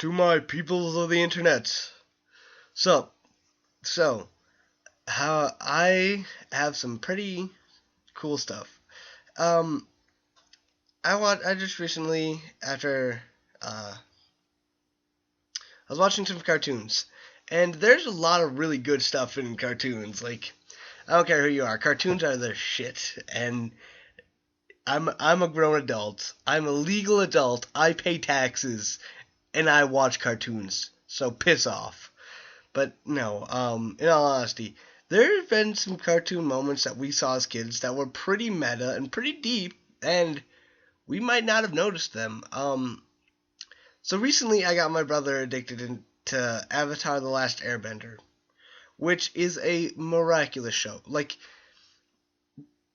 to my peoples of the internet. So, so, how I have some pretty cool stuff. Um, I just recently, after, I was watching some cartoons, and there's a lot of really good stuff in cartoons. Like, I don't care who you are, cartoons are the shit, and I'm a grown adult. I'm a legal adult. I pay taxes, and I watch cartoons. So piss off. But no, in all honesty, there have been some cartoon moments that we saw as kids that were pretty meta and pretty deep, and we might not have noticed them. So recently I got my brother addicted to Avatar: The Last Airbender, which is a miraculous show. Like,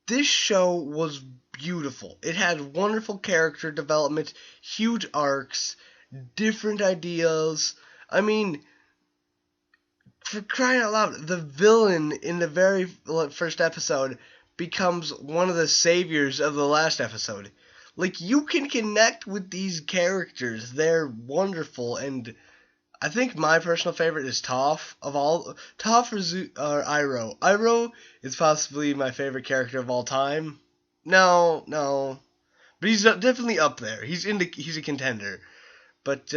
this show was beautiful. It had wonderful character development, huge arcs, different ideas. I mean, for crying out loud, the villain in the very first episode becomes one of the saviors of the last episode. Like, you can connect with these characters. They're wonderful, and I think my personal favorite is Toph. Toph or Iroh. Iroh is possibly my favorite character of all time. No. But he's definitely up there. He's a contender. But,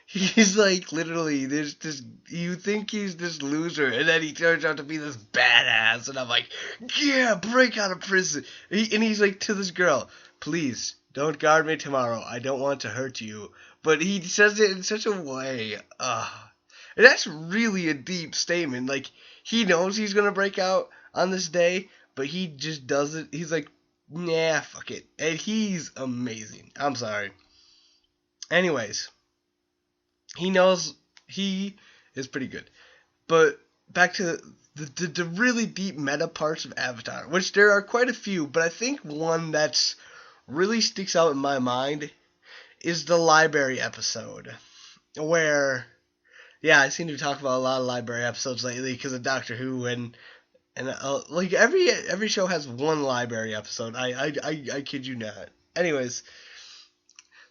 he's like literally this. You think he's this loser, and then he turns out to be this badass. And I'm like, yeah, break out of prison. And he's like to this girl, please don't guard me tomorrow. I don't want to hurt you. But he says it in such a way. And that's really a deep statement. Like, he knows he's gonna break out on this day, but he just does it. He's like, nah, fuck it. And he's amazing. I'm sorry. Anyways, he knows he is pretty good. But back to the really deep meta parts of Avatar, which there are quite a few, but I think one that's really sticks out in my mind is the library episode. Where, yeah, I seem to talk about a lot of library episodes lately because of Doctor Who and like every show has one library episode. I kid you not. Anyways,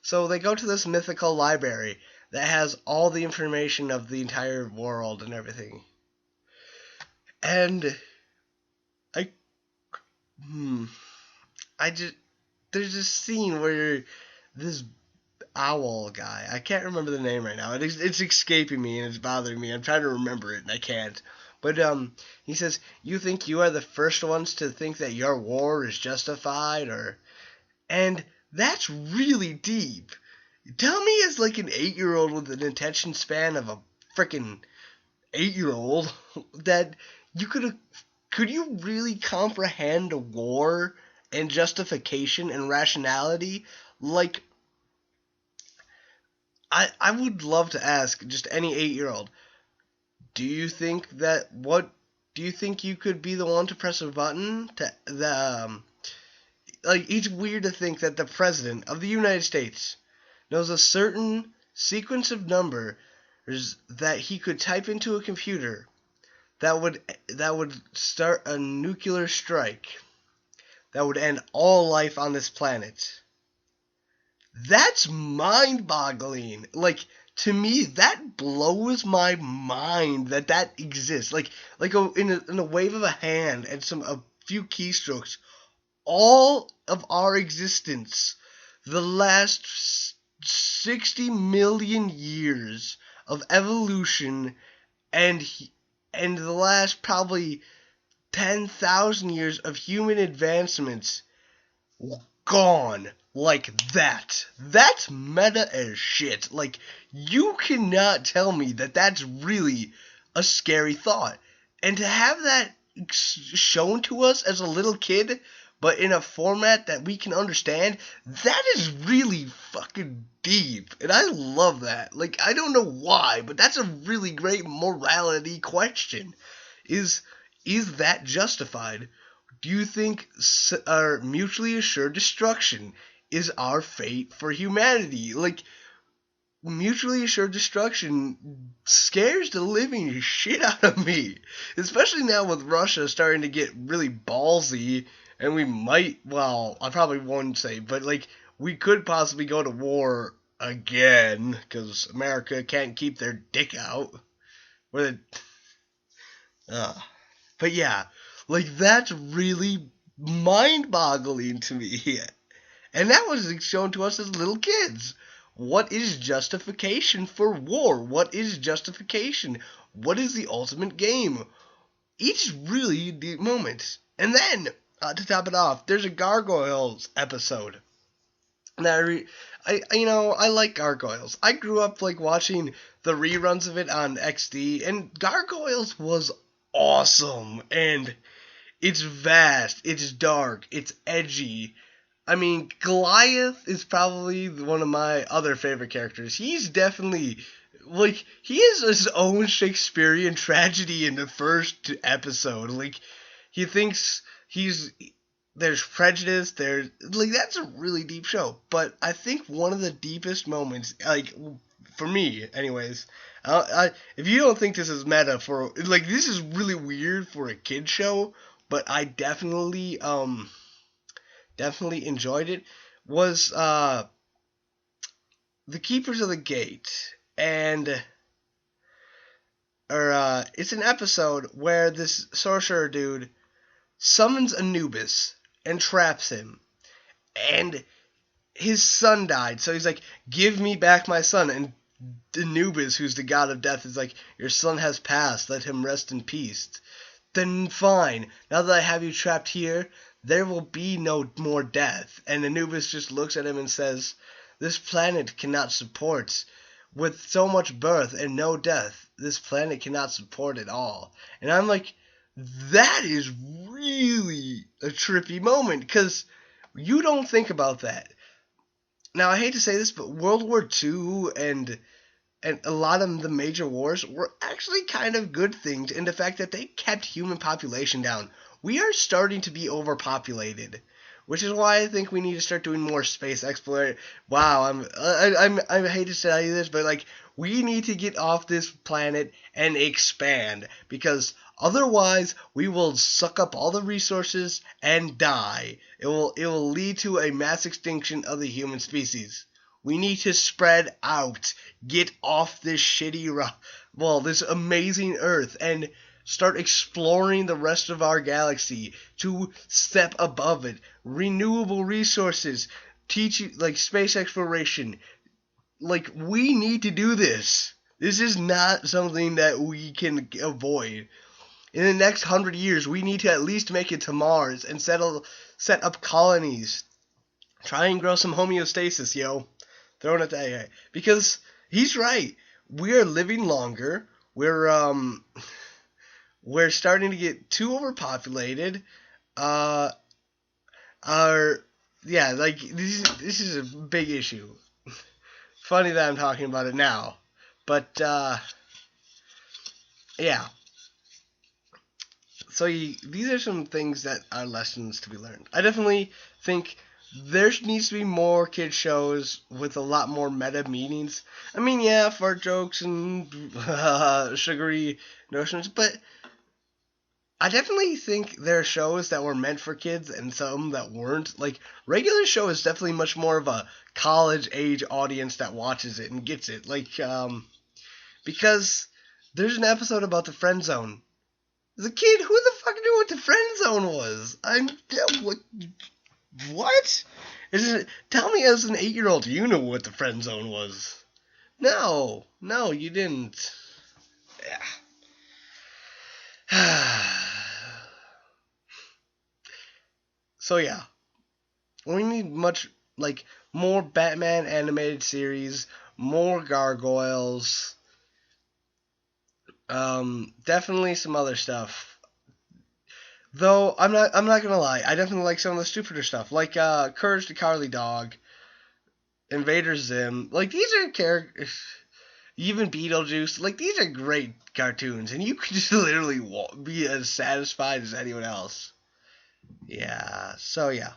so they go to this mythical library that has all the information of the entire world and everything. And I I just there's this scene where this owl guy, I can't remember the name right now. It's escaping me and it's bothering me. I'm trying to remember it and I can't. But he says, "You think you are the first ones to think that your war is justified?" And that's really deep. Tell me, as like an 8-year-old with an attention span of a freaking 8-year-old, that could you really comprehend a war and justification and rationality? Like, I would love to ask just any 8-year-old, do you think you could be the one to press a button to like, it's weird to think that the president of the United States knows a certain sequence of numbers that he could type into a computer that would start a nuclear strike that would end all life on this planet. That's mind-boggling. Like, to me, that blows my mind that exists. In a wave of a hand and a few keystrokes, all of our existence, the last 60 million years of evolution, and the last probably 10,000 years of human advancements, gone like that. That's meta as shit. Like, you cannot tell me that that's really a scary thought. And to have that shown to us as a little kid, but in a format that we can understand, that is really fucking deep. And I love that. Like, I don't know why, but that's a really great morality question. Is that justified? Do you think our mutually assured destruction is our fate for humanity? Like, mutually assured destruction scares the living shit out of me. Especially now with Russia starting to get really ballsy, and we might, well, I probably won't say, but like, we could possibly go to war again, because America can't keep their dick out. Where but yeah, like that's really mind-boggling to me. And that was shown to us as little kids. What is justification for war? What is justification? What is the ultimate game? Each really deep moment. And then, to top it off, there's a Gargoyles episode. That I like Gargoyles. I grew up like watching the reruns of it on XD, and Gargoyles was awesome. And it's vast, it's dark, it's edgy. I mean, Goliath is probably one of my other favorite characters. He's definitely, like, he is his own Shakespearean tragedy in the first episode. Like, he thinks there's prejudice, like, that's a really deep show. But I think one of the deepest moments, like, for me, anyways, if you don't think this is meta like, this is really weird for a kid show, but I definitely enjoyed it, was The Keepers of the Gate. And it's an episode where this sorcerer dude summons Anubis and traps him. And his son died, so he's like, give me back my son. And Anubis, who's the god of death, is like, your son has passed, let him rest in peace. Then fine, now that I have you trapped here, there will be no more death. And Anubis just looks at him and says, this planet cannot support, with so much birth and no death, this planet cannot support it all. And I'm like, that is really a trippy moment, because you don't think about that. Now, I hate to say this, but World War II and a lot of the major wars were actually kind of good things in the fact that they kept human population down. We are starting to be overpopulated, which is why I think we need to start doing more space exploration. Wow, I hate to tell you this, but like, we need to get off this planet and expand, because otherwise we will suck up all the resources and die. It will lead to a mass extinction of the human species. We need to spread out, get off this this amazing Earth, and start exploring the rest of our galaxy to step above it. Renewable resources, like space exploration. Like, we need to do this. This is not something that we can avoid. In the next 100 years, we need to at least make it to Mars and set up colonies. Try and grow some homeostasis, yo. Throwing it that way. Because he's right. We are living longer. We're starting to get too overpopulated. This is a big issue. Funny that I'm talking about it now. But yeah. So these are some things that are lessons to be learned. I definitely think there needs to be more kid shows with a lot more meta meanings. I mean, yeah, fart jokes and sugary notions, but I definitely think there are shows that were meant for kids and some that weren't. Like, regular show is definitely much more of a college-age audience that watches it and gets it. Like, because there's an episode about the friend zone. As a kid, who the fuck knew what the friend zone was? What? Tell me as an 8-year-old you knew what the friend zone was. No, you didn't. Yeah. So yeah, we need more Batman animated series, more Gargoyles, definitely some other stuff. Though I'm not gonna lie, I definitely like some of the stupider stuff, like Courage the Cowardly Dog, Invader Zim. Like, these are characters. Even Beetlejuice. Like, these are great cartoons, and you could just literally be as satisfied as anyone else. Yeah. So yeah.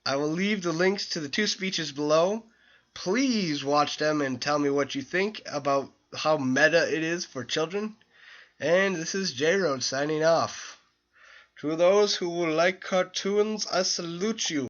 I will leave the links to the 2 speeches below. Please watch them and tell me what you think about how meta it is for children. And this is J-Road signing off. To those who like cartoons, I salute you.